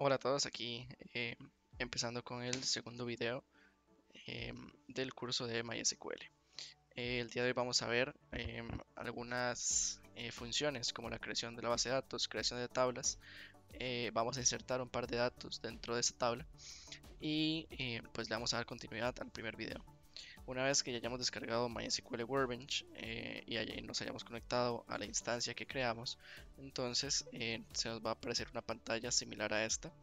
Hola a todos, aquí empezando con el segundo video del curso de MySQL. El día de hoy vamos a ver algunas funciones como la creación de la base de datos, creación de tablas. Vamos a insertar un par de datos dentro de esa tabla y pues le vamos a dar continuidad al primer video. Una vez que ya hayamos descargado MySQL Workbench y nos hayamos conectado a la instancia que creamos, entonces se nos va a aparecer una pantalla similar a esta,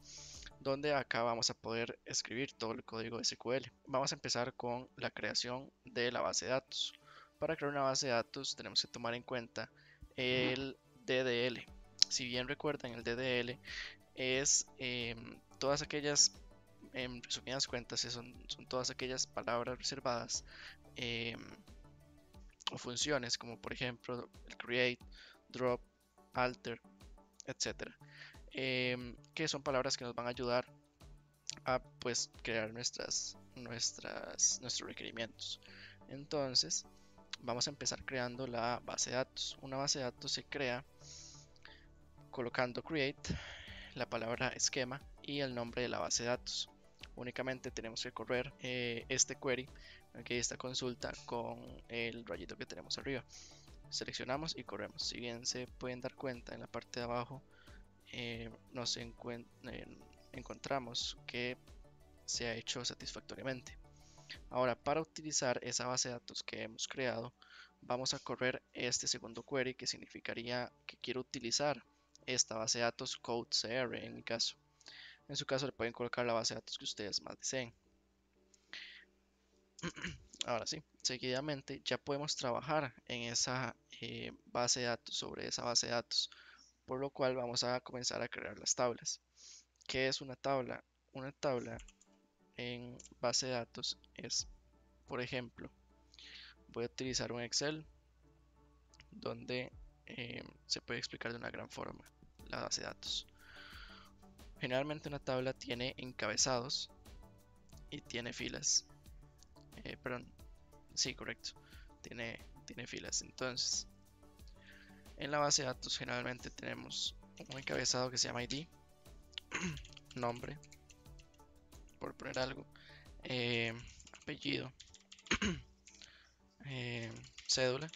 donde acá vamos a poder escribir todo el código de SQL. Vamos a empezar con la creación de la base de datos. Para crear una base de datos tenemos que tomar en cuenta el DDL. Si bien recuerdan, el DDL es todas aquellas, en resumidas cuentas, son todas aquellas palabras reservadas em, o funciones como por ejemplo el create, drop, alter, etcétera, que son palabras que nos van a ayudar a pues crear nuestros requerimientos. Entonces vamos a empezar creando la base de datos. Una base de datos se crea colocando create, la palabra esquema y el nombre de la base de datos. Únicamente tenemos que correr este query, aquí esta consulta con el rayito que tenemos arriba. Seleccionamos y corremos. Si bien se pueden dar cuenta, en la parte de abajo nos encontramos que se ha hecho satisfactoriamente. Ahora, para utilizar esa base de datos que hemos creado, vamos a correr este segundo query, que significaría que quiero utilizar esta base de datos CodeCR en mi caso. En su caso le pueden colocar la base de datos que ustedes más deseen. Ahora sí, seguidamente ya podemos trabajar en esa base de datos, sobre esa base de datos, por lo cual vamos a comenzar a crear las tablas. ¿Qué es una tabla? Una tabla en base de datos es, por ejemplo, voy a utilizar un Excel donde se puede explicar de una gran forma la base de datos. Generalmente una tabla tiene encabezados y tiene filas. Perdón, sí, correcto. Tiene filas. Entonces, en la base de datos generalmente tenemos un encabezado que se llama ID, nombre, por poner algo, eh, apellido, eh, cédula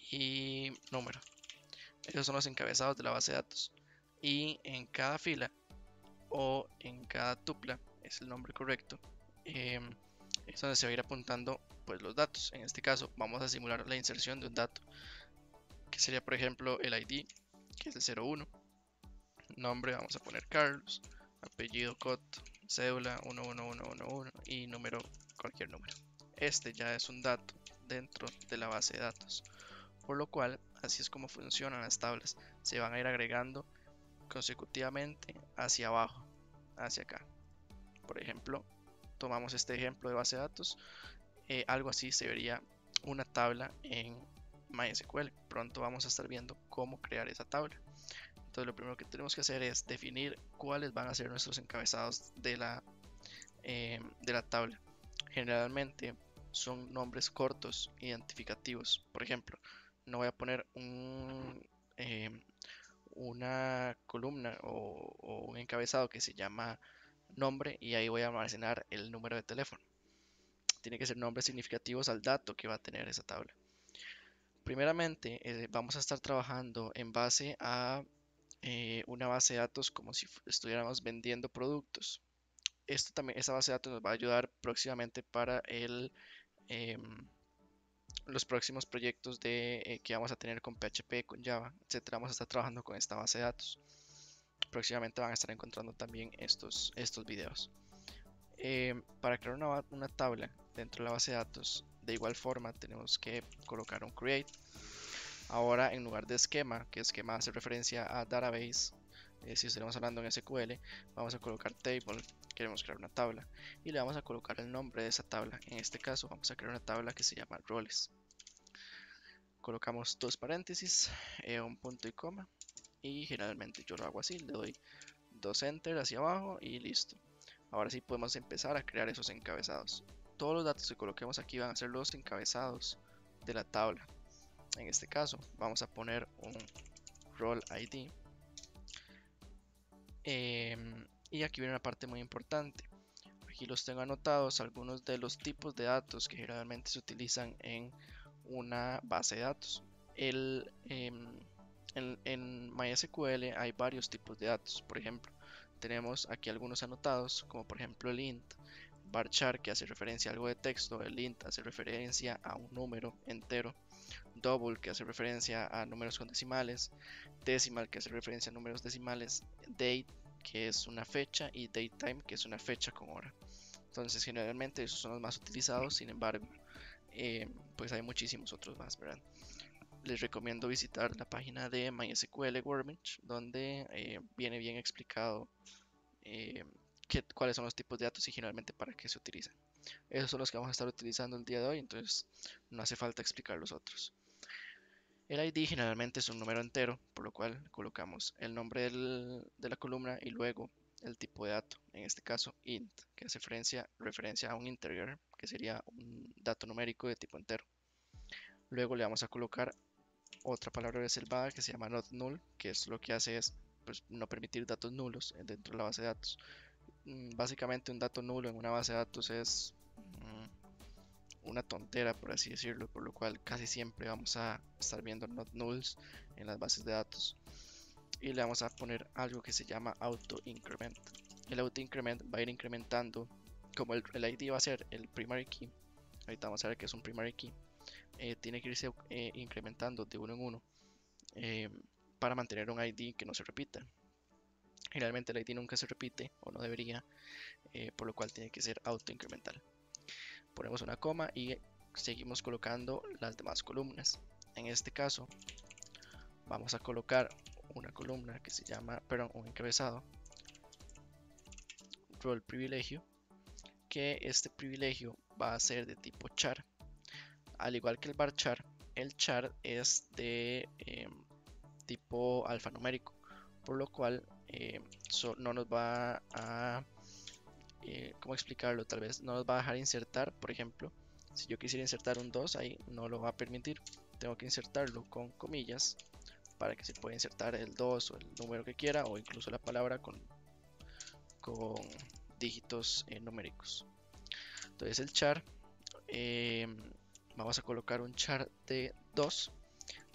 y número. Esos son los encabezados de la base de datos. Y en cada fila o en cada tupla, es el nombre correcto, es donde se va a ir apuntando pues los datos. En este caso vamos a simular la inserción de un dato, que sería por ejemplo el ID, que es el 01, nombre vamos a poner Carlos, apellido Coto, cédula 11111 y número cualquier número. Este ya es un dato dentro de la base de datos, por lo cual así es como funcionan las tablas. Se van a ir agregando consecutivamente hacia abajo, hacia acá. Por ejemplo, tomamos este ejemplo de base de datos, algo así se vería una tabla en MySQL. Pronto vamos a estar viendo cómo crear esa tabla. Entonces lo primero que tenemos que hacer es definir cuáles van a ser nuestros encabezados de la tabla. Generalmente son nombres cortos, identificativos. Por ejemplo, no voy a poner una columna o un encabezado que se llama nombre y ahí voy a almacenar el número de teléfono. Tiene que ser nombres significativos al dato que va a tener esa tabla. Primeramente, vamos a estar trabajando en base a una base de datos como si estuviéramos vendiendo productos. Esto también, esa base de datos nos va a ayudar próximamente para los próximos proyectos que vamos a tener con PHP, con Java, etcétera. Vamos a estar trabajando con esta base de datos. Próximamente van a estar encontrando también estos videos. Para crear una tabla dentro de la base de datos, de igual forma tenemos que colocar un create. Ahora, en lugar de esquema, que esquema hace referencia a database, si estaremos hablando en SQL, vamos a colocar table, queremos crear una tabla, y le vamos a colocar el nombre de esa tabla. En este caso vamos a crear una tabla que se llama roles. Colocamos dos paréntesis, un punto y coma, y generalmente yo lo hago así, le doy dos enter hacia abajo y listo. Ahora sí podemos empezar a crear esos encabezados. Todos los datos que coloquemos aquí van a ser los encabezados de la tabla. En este caso vamos a poner un role ID Y aquí viene una parte muy importante. Aquí los tengo anotados algunos de los tipos de datos que generalmente se utilizan en una base de datos. En MySQL hay varios tipos de datos. Por ejemplo, tenemos aquí algunos anotados, como por ejemplo el int, varchar, que hace referencia a algo de texto, el int hace referencia a un número entero, double, que hace referencia a números con decimales, decimal, que hace referencia a números decimales, date, que es una fecha, y datetime, que es una fecha con hora. Entonces, generalmente esos son los más utilizados. Sin embargo, pues hay muchísimos otros más, ¿verdad? Les recomiendo visitar la página de MySQL Workbench, donde viene bien explicado eh, cuáles son los tipos de datos y generalmente para qué se utilizan. Esos son los que vamos a estar utilizando el día de hoy, entonces no hace falta explicar los otros. El ID generalmente es un número entero, por lo cual colocamos el nombre de la columna y luego el tipo de dato, en este caso int, que hace referencia a un integer, que sería un dato numérico de tipo entero. Luego le vamos a colocar otra palabra reservada que se llama not null, que es lo que hace es pues, no permitir datos nulos dentro de la base de datos. Básicamente un dato nulo en una base de datos es una tontera, por así decirlo, por lo cual casi siempre vamos a estar viendo not nulls en las bases de datos. Y le vamos a poner algo que se llama auto increment. El auto increment va a ir incrementando, como el ID va a ser el primary key. Ahorita vamos a ver que es un primary key. Tiene que irse incrementando de uno en uno para mantener un ID que no se repita. Generalmente el ID nunca se repite o no debería, por lo cual tiene que ser auto incremental. Ponemos una coma y seguimos colocando las demás columnas. En este caso vamos a colocar una columna que se llama, perdón, un encabezado, role privilegio, que este privilegio va a ser de tipo char. Al igual que el varchar, el char es de tipo alfanumérico, por lo cual no nos va a, ¿cómo explicarlo? Tal vez no nos va a dejar insertar, por ejemplo, si yo quisiera insertar un 2 ahí, no lo va a permitir. Tengo que insertarlo con comillas para que se pueda insertar el 2 o el número que quiera, o incluso la palabra con dígitos numéricos. Entonces el char, vamos a colocar un char de 2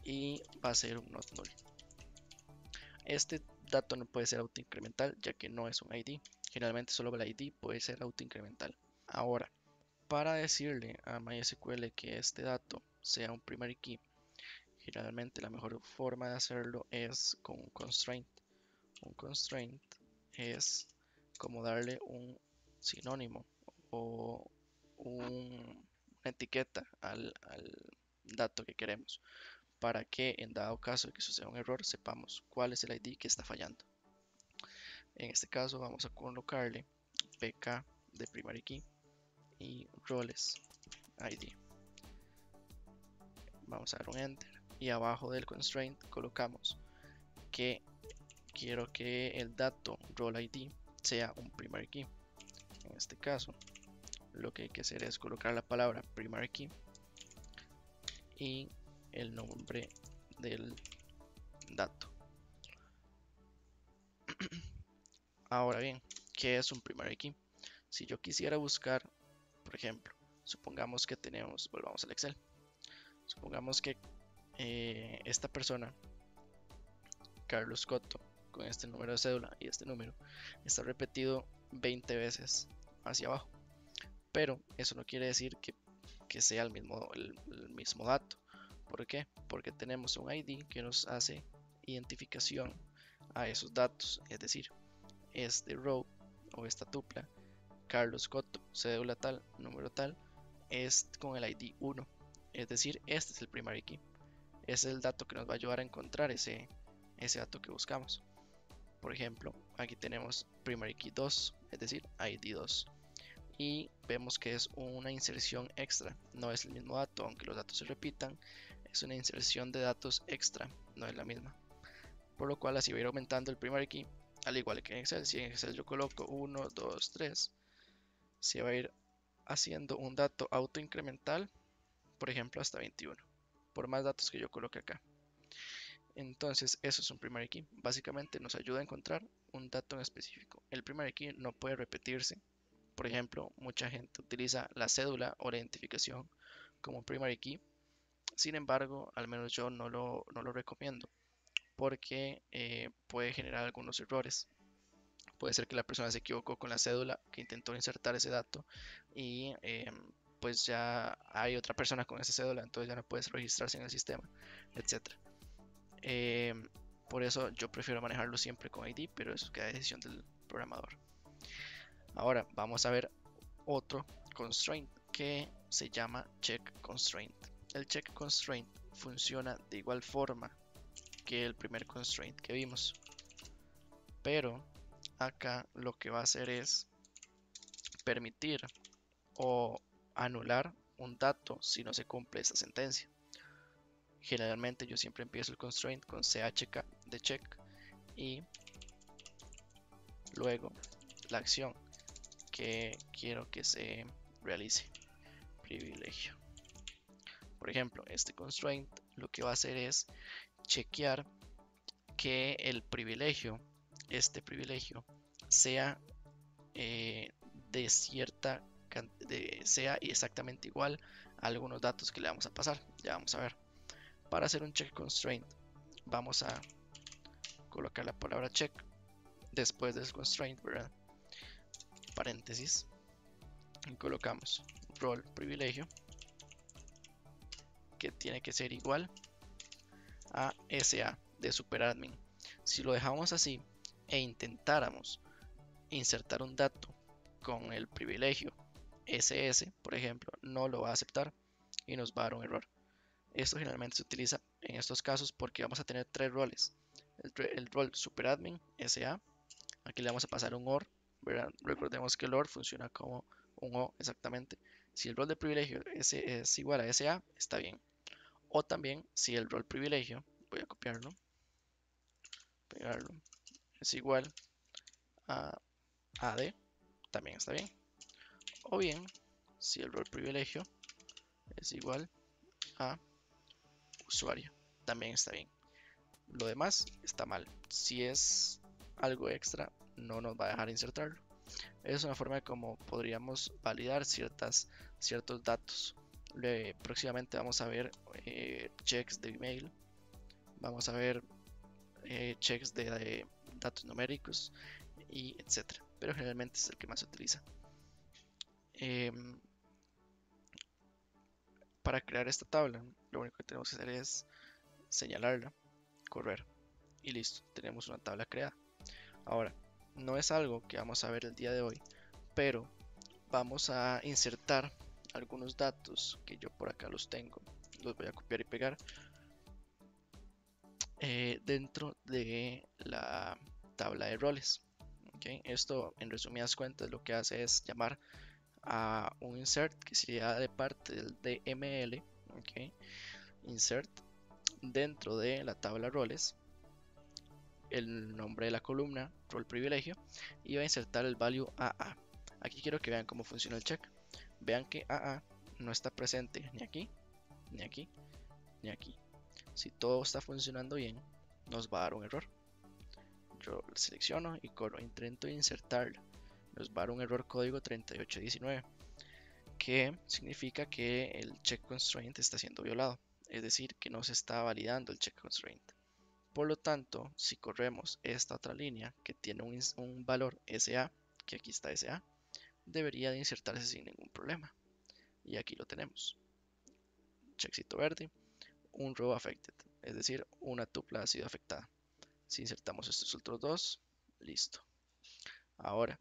y va a ser un not null. Este dato no puede ser autoincremental ya que no es un ID. Generalmente solo el ID puede ser autoincremental. Ahora, para decirle a MySQL que este dato sea un primary key, generalmente la mejor forma de hacerlo es con un constraint. Un constraint es como darle un sinónimo o una etiqueta al dato que queremos, para que en dado caso de que suceda un error sepamos cuál es el ID que está fallando. En este caso vamos a colocarle pk de primary key y roles ID. Vamos a dar un enter y abajo del constraint colocamos que quiero que el dato role ID sea un primary key. En este caso lo que hay que hacer es colocar la palabra primary key y el nombre del dato. Ahora bien, ¿qué es un primary key? Si yo quisiera buscar, por ejemplo, supongamos que tenemos, volvamos al Excel, supongamos que esta persona, Carlos Cotto, con este número de cédula y este número, está repetido 20 veces hacia abajo. Pero eso no quiere decir que sea el mismo dato. ¿Por qué? Porque tenemos un ID que nos hace identificación a esos datos, es decir, este row o esta tupla, Carlos Cotto, cédula tal, número tal, es con el ID 1, es decir, este es el primary key. Es el dato que nos va a ayudar a encontrar ese dato que buscamos. Por ejemplo, aquí tenemos primary key 2, es decir, ID 2. Y vemos que es una inserción extra, no es el mismo dato, aunque los datos se repitan, es una inserción de datos extra, no es la misma. Por lo cual así va a ir aumentando el primary key, al igual que en Excel. Si en Excel yo coloco 1, 2, 3, se va a ir haciendo un dato autoincremental, por ejemplo hasta 21, por más datos que yo coloque acá. Entonces eso es un primary key. Básicamente nos ayuda a encontrar un dato en específico. El primary key no puede repetirse. Por ejemplo, mucha gente utiliza la cédula o la identificación como primary key. Sin embargo, al menos yo no lo recomiendo porque puede generar algunos errores. Puede ser que la persona se equivocó con la cédula, que intentó insertar ese dato y pues ya hay otra persona con esa cédula, entonces ya no puedes registrarse en el sistema, etcétera. Por eso yo prefiero manejarlo siempre con ID, pero eso queda decisión del programador. Ahora vamos a ver otro constraint que se llama check constraint. El check constraint funciona de igual forma que el primer constraint que vimos, pero acá lo que va a hacer es permitir o anular un dato si no se cumple esa sentencia. Generalmente yo siempre empiezo el constraint con chk de check y luego la acción que quiero que se realice, privilegio. Por ejemplo, este constraint lo que va a hacer es chequear que el privilegio, este privilegio, sea de cierta sea exactamente igual a algunos datos que le vamos a pasar. Ya vamos a ver. Para hacer un check constraint, vamos a colocar la palabra check después del constraint, ¿verdad? Paréntesis, y colocamos rol privilegio, que tiene que ser igual a SA de superadmin. Si lo dejamos así e intentáramos insertar un dato con el privilegio SS, por ejemplo, no lo va a aceptar y nos va a dar un error. Esto generalmente se utiliza en estos casos porque vamos a tener tres roles. El rol superadmin SA, aquí le vamos a pasar un OR, ¿verdad? Recordemos que el OR funciona como un O exactamente. Si el rol de privilegio es igual a SA, está bien. O también si el rol privilegio, voy a copiarlo, pegarlo, es igual a AD, también está bien. O bien, si el rol privilegio es igual a usuario, también está bien. Lo demás está mal. Si es algo extra, no nos va a dejar insertarlo. Es una forma de cómo podríamos validar ciertos datos. Próximamente vamos a ver checks de email, vamos a ver checks de datos numéricos y etcétera. Pero generalmente es el que más se utiliza. Para crear esta tabla, lo único que tenemos que hacer es señalarla, correr y listo, tenemos una tabla creada. Ahora, no es algo que vamos a ver el día de hoy, pero vamos a insertar algunos datos que yo por acá los tengo, los voy a copiar y pegar dentro de la tabla de roles. ¿Okay? Esto en resumidas cuentas lo que hace es llamar a un insert que sea de parte del DML, ¿okay? Insert dentro de la tabla roles el nombre de la columna, rol privilegio, y va a insertar el value AA. Aquí quiero que vean cómo funciona el check. Vean que AA no está presente ni aquí, ni aquí, ni aquí. Si todo está funcionando bien, nos va a dar un error. Yo selecciono y corro, intento insertarla. Nos va a dar un error código 3819, que significa que el check constraint está siendo violado, es decir, que no se está validando el check constraint. Por lo tanto, si corremos esta otra línea que tiene un valor SA, que aquí está SA, debería de insertarse sin ningún problema. Y aquí lo tenemos. Checkcito verde, un row affected, es decir, una tupla ha sido afectada. Si insertamos estos otros dos, listo. Ahora,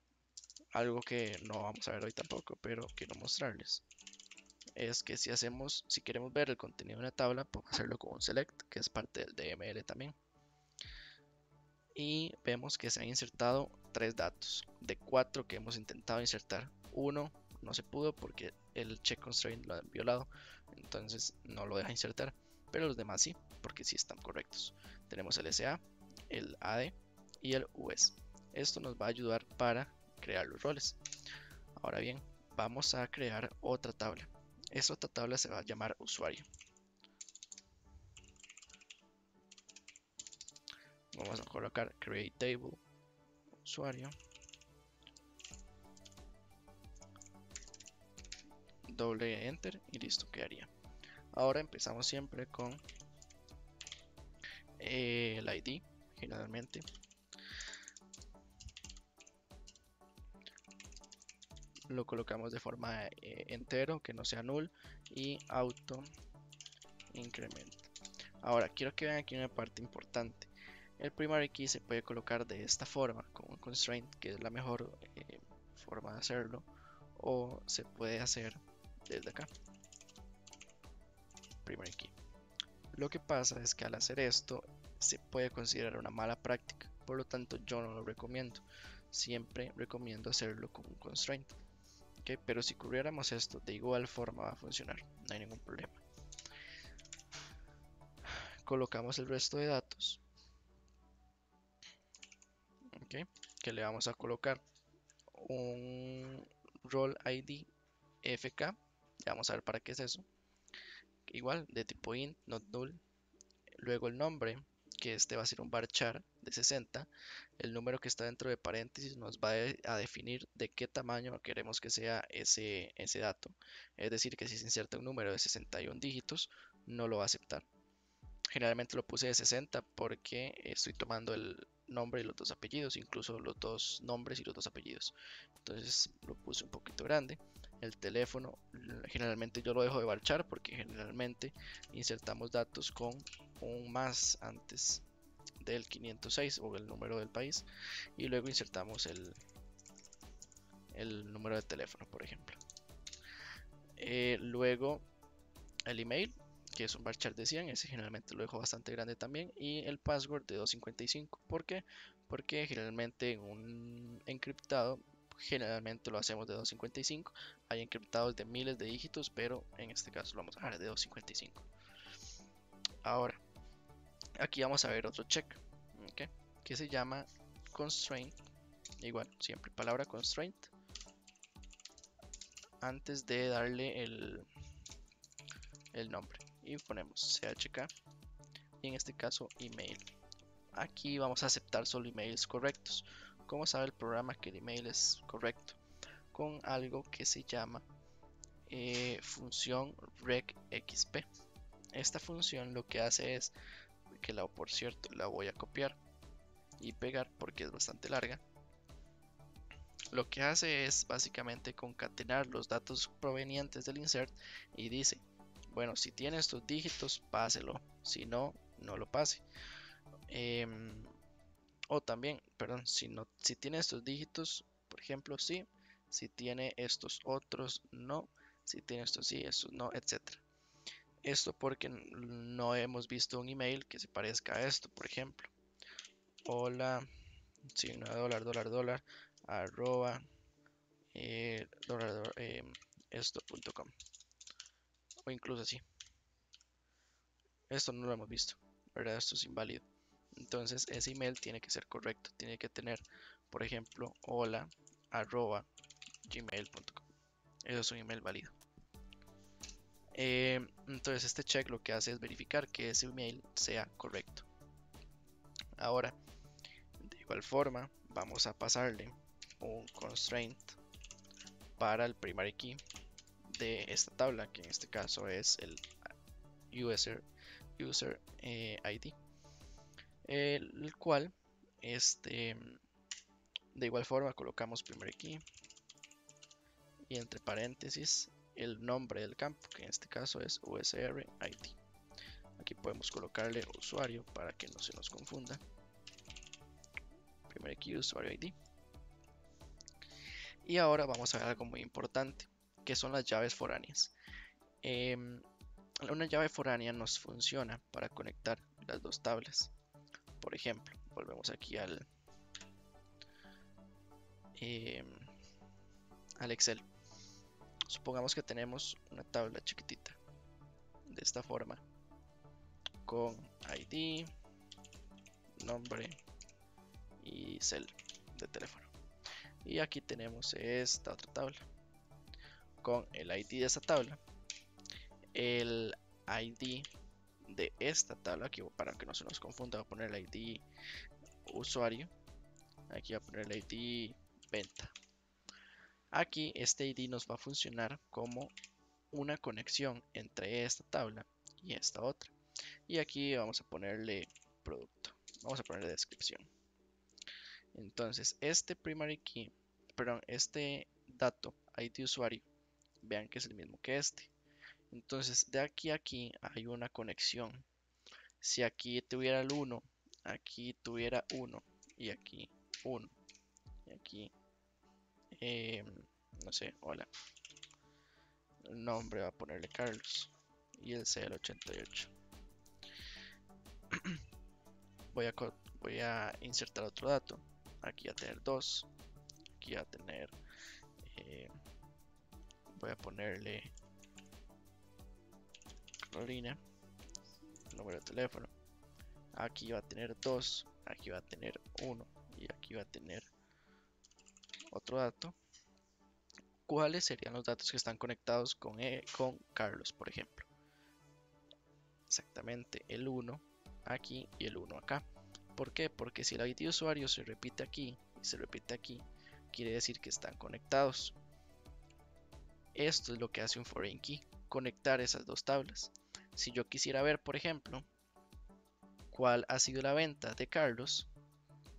algo que no vamos a ver hoy tampoco, pero quiero mostrarles, es que si queremos ver el contenido de una tabla, podemos hacerlo con un select, que es parte del DML también. Y vemos que se han insertado 3 datos de 4 que hemos intentado insertar. Uno no se pudo porque el check constraint lo han violado, entonces no lo deja insertar, pero los demás sí, porque sí están correctos. Tenemos el SA, el AD y el US. Esto nos va a ayudar para crear los roles. Ahora bien, vamos a crear otra tabla. Esta otra tabla se va a llamar usuario. Vamos a colocar create table usuario, doble enter y listo, quedaría. Ahora empezamos siempre con el ID, generalmente. Lo colocamos de forma entero, que no sea null, y auto incremento. Ahora quiero que vean aquí una parte importante. El primary key se puede colocar de esta forma, con un constraint, que es la mejor forma de hacerlo, o se puede hacer desde acá, primary key. Lo que pasa es que al hacer esto se puede considerar una mala práctica, por lo tanto yo no lo recomiendo. Siempre recomiendo hacerlo con un constraint. ¿Okay? Pero si cubriéramos esto, de igual forma va a funcionar, no hay ningún problema. Colocamos el resto de datos, ¿okay? Que le vamos a colocar un role ID FK, ya vamos a ver para qué es eso. Igual de tipo int, not null. Luego el nombre, que este va a ser un varchar de 60. El número que está dentro de paréntesis nos va a definir de qué tamaño queremos que sea ese dato. Es decir, que si se inserta un número de 61 dígitos, no lo va a aceptar. Generalmente lo puse de 60 porque estoy tomando el nombre y los dos apellidos, incluso los dos nombres y los dos apellidos. Entonces lo puse un poquito grande. El teléfono, generalmente yo lo dejo de varchar porque generalmente insertamos datos con un más antes del 506 o el número del país, y luego insertamos el número de teléfono, por ejemplo. Luego el email, que es un varchar de 100, ese generalmente lo dejo bastante grande también, y el password de 255. ¿Por qué? Porque generalmente en un encriptado generalmente lo hacemos de 255. Hay encriptados de miles de dígitos, pero en este caso lo vamos a dejar de 255. Ahora, aquí vamos a ver otro check, ¿okay? Que se llama constraint. Igual, siempre palabra constraint antes de darle el nombre, y ponemos chk, y en este caso email. Aquí vamos a aceptar solo emails correctos. ¿Cómo sabe el programa que el email es correcto? Con algo que se llama función regexp. Esta función lo que hace es que por cierto, la voy a copiar y pegar porque es bastante larga. Lo que hace es básicamente concatenar los datos provenientes del insert y dice, bueno, si tiene estos dígitos, páselo, si no, no lo pase. O también, perdón, si tiene estos dígitos, por ejemplo, sí, si tiene estos otros, no, si tiene estos sí, estos no, etc. Esto porque no hemos visto un email que se parezca a esto, por ejemplo. Hola, signo de dólar, arroba, esto.com, o incluso así. Esto no lo hemos visto, ¿verdad? Esto es inválido. Entonces ese email tiene que ser correcto, tiene que tener, por ejemplo, hola arroba gmail.com. Eso es un email válido. Entonces este check lo que hace es verificar que ese email sea correcto. Ahora, de igual forma, vamos a pasarle un constraint para el primary key de esta tabla, que en este caso es el user ID, el cual de igual forma colocamos primary key y entre paréntesis el nombre del campo, que en este caso es USR ID. Aquí podemos colocarle usuario para que no se nos confunda. Primary key, usuario ID. Y ahora vamos a ver algo muy importante, que son las llaves foráneas. Una llave foránea nos funciona para conectar las dos tablas. Por ejemplo, volvemos aquí al Excel. Supongamos que tenemos una tabla chiquitita de esta forma, con ID, nombre y cel de teléfono. Y aquí tenemos esta otra tabla con el ID de esa tabla, el ID de esta tabla, aquí para que no se nos confunda, voy a poner el ID usuario, aquí voy a poner el ID venta. Aquí este ID nos va a funcionar como una conexión entre esta tabla y esta otra. Y aquí vamos a ponerle producto, vamos a ponerle descripción. Entonces este primary key, perdón, este dato ID usuario, vean que es el mismo que este. Entonces de aquí a aquí hay una conexión. Si aquí tuviera el 1, aquí tuviera 1 y aquí 1 y aquí no sé, hola, el nombre va a ponerle Carlos y el sea el 88. Voy a insertar otro dato. Aquí va a tener 2, aquí va a tener voy a ponerle Carolina, número de teléfono. Aquí va a tener 2, aquí va a tener 1 y aquí va a tener otro dato. ¿Cuáles serían los datos que están conectados con Carlos, por ejemplo? Exactamente el 1 aquí y el 1 acá. ¿Por qué? Porque si el ID de usuario se repite aquí y se repite aquí, quiere decir que están conectados. Esto es lo que hace un foreign key, conectar esas dos tablas. Si yo quisiera ver, por ejemplo, cuál ha sido la venta de Carlos,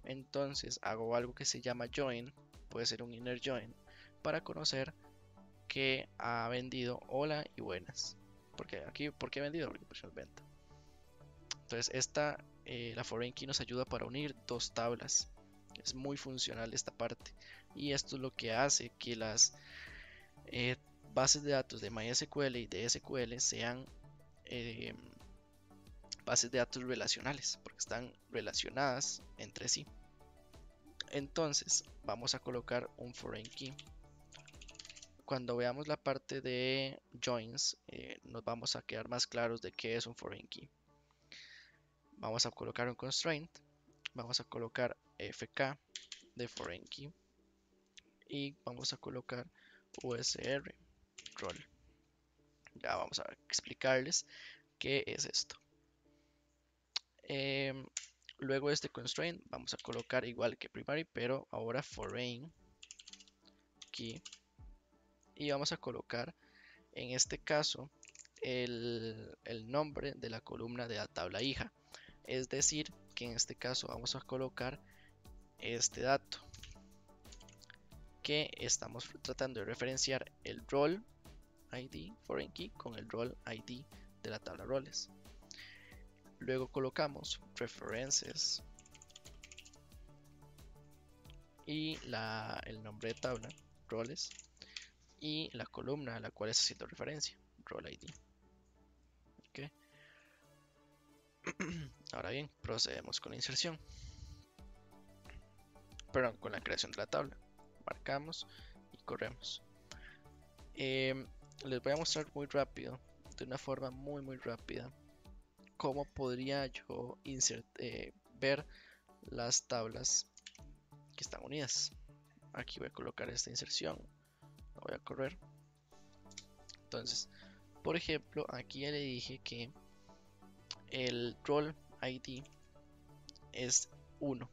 entonces hago algo que se llama join, puede ser un inner join, para conocer que ha vendido hola y buenas. Porque aquí, ¿por qué he vendido? Porque pues es venta. Entonces la foreign key nos ayuda para unir dos tablas. Es muy funcional esta parte. Y esto es lo que hace que las bases de datos de MySQL y de SQL sean bases de datos relacionales, porque están relacionadas entre sí. Entonces vamos a colocar un foreign key. Cuando veamos la parte de joins, nos vamos a quedar más claros de qué es un foreign key. Vamos a colocar un constraint, vamos a colocar fk de foreign key y vamos a colocar usr role. Ya vamos a explicarles qué es esto. Luego de este constraint vamos a colocar igual que primary, pero ahora foreign key, y vamos a colocar en este caso el nombre de la columna de la tabla hija. Es decir, que en este caso vamos a colocar este dato que estamos tratando de referenciar el role ID foreign key con el role ID de la tabla roles. Luego colocamos references y el nombre de tabla roles y la columna a la cual está haciendo referencia, role ID. Okay. Ahora bien, procedemos con la inserción. Perdón, con la creación de la tabla. Marcamos y corremos. Les voy a mostrar muy rápido, de una forma muy rápida, cómo podría yo ver las tablas que están unidas. Aquí voy a colocar esta inserción, la voy a correr. Entonces, por ejemplo, aquí ya le dije que el role ID es 1.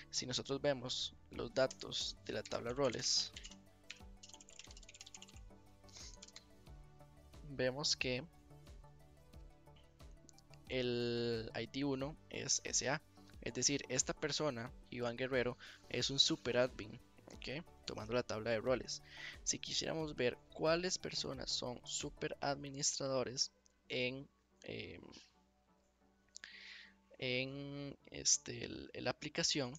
Si nosotros vemos los datos de la tabla roles, vemos que el ID 1 es SA. Es decir, esta persona, Iván Guerrero, es un super admin, ¿okay? Tomando la tabla de roles. Si quisiéramos ver cuáles personas son super administradores en la aplicación,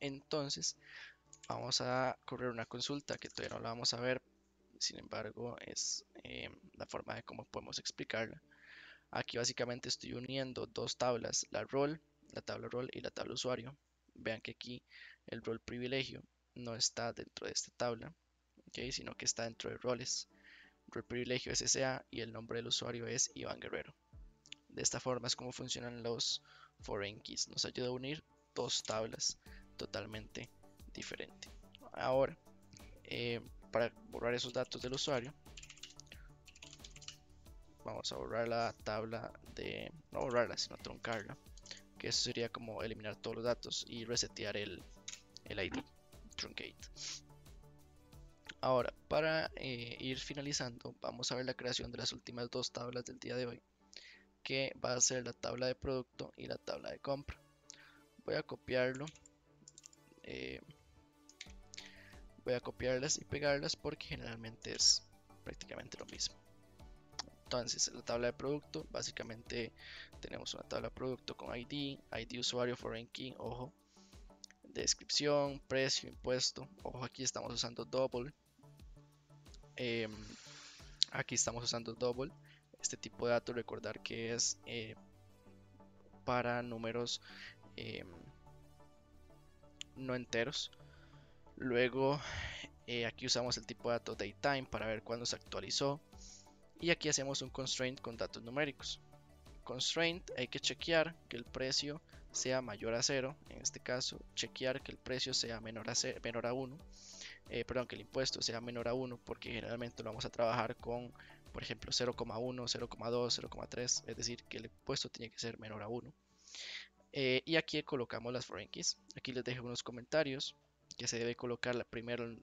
entonces vamos a correr una consulta que todavía no la vamos a ver, sin embargo es la forma de cómo podemos explicarla. Aquí básicamente estoy uniendo dos tablas, la tabla role y la tabla usuario. Vean que aquí el role privilegio no está dentro de esta tabla, ¿okay? Sino que está dentro de roles. Role privilegio es SA y el nombre del usuario es Iván Guerrero. De esta forma es como funcionan los foreign keys. Nos ayuda a unir dos tablas totalmente diferentes. Ahora, para borrar esos datos del usuario, vamos a borrar la tabla de, no borrarla, sino truncarla, que eso sería como eliminar todos los datos y resetear el ID, truncate. Ahora, para ir finalizando, vamos a ver la creación de las últimas dos tablas del día de hoy, que va a ser la tabla de producto y la tabla de compra. Voy a copiarlo, voy a copiarlas y pegarlas porque generalmente es prácticamente lo mismo. Entonces, la tabla de producto, básicamente tenemos una tabla de producto con ID, ID usuario, foreign key, ojo, descripción, precio, impuesto, ojo, aquí estamos usando double. Aquí estamos usando double. Este tipo de datos, recordar que es para números no enteros. Luego aquí usamos el tipo de datos datetime para ver cuándo se actualizó. Y aquí hacemos un constraint con datos numéricos. Constraint, hay que chequear que el precio sea mayor a 0. En este caso, chequear que el precio sea menor a 1. Perdón, que el impuesto sea menor a 1, porque generalmente lo vamos a trabajar con, por ejemplo, 0,1, 0,2, 0,3, es decir, que el impuesto tiene que ser menor a 1. Y aquí colocamos las foreign keys. Aquí les dejo unos comentarios que se debe colocar primero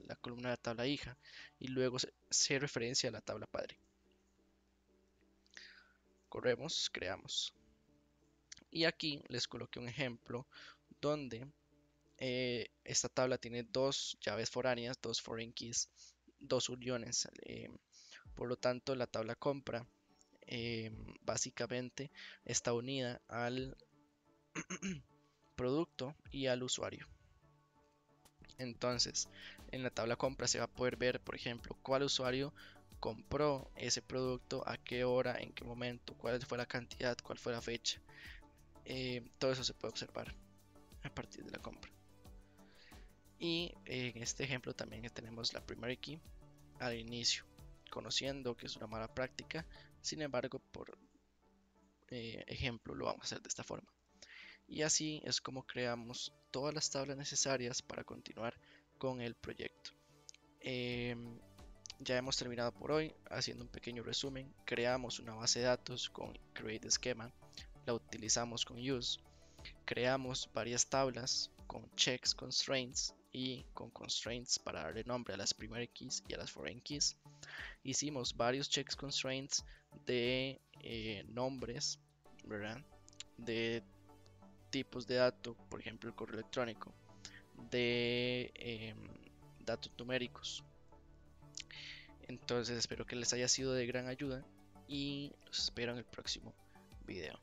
la columna de la tabla hija y luego se referencia a la tabla padre. Corremos, creamos. Y aquí les coloqué un ejemplo donde esta tabla tiene dos llaves foráneas, dos foreign keys, dos uniones. Por lo tanto, la tabla compra básicamente está unida al producto y al usuario. Entonces, en la tabla compra se va a poder ver, por ejemplo, cuál usuario compró ese producto, a qué hora, en qué momento, cuál fue la cantidad, cuál fue la fecha. Todo eso se puede observar a partir de la compra. Y en este ejemplo también tenemos la primary key al inicio, conociendo que es una mala práctica. Sin embargo, por ejemplo, lo vamos a hacer de esta forma. Y así es como creamos todas las tablas necesarias para continuar con el proyecto. Ya hemos terminado por hoy. Haciendo un pequeño resumen, creamos una base de datos con create schema, la utilizamos con use, creamos varias tablas con checks, constraints y con constraints para darle nombre a las primary keys y a las foreign keys. Hicimos varios checks, constraints de nombres, ¿verdad? De tipos de datos, por ejemplo el correo electrónico, de datos numéricos. Entonces espero que les haya sido de gran ayuda y los espero en el próximo video.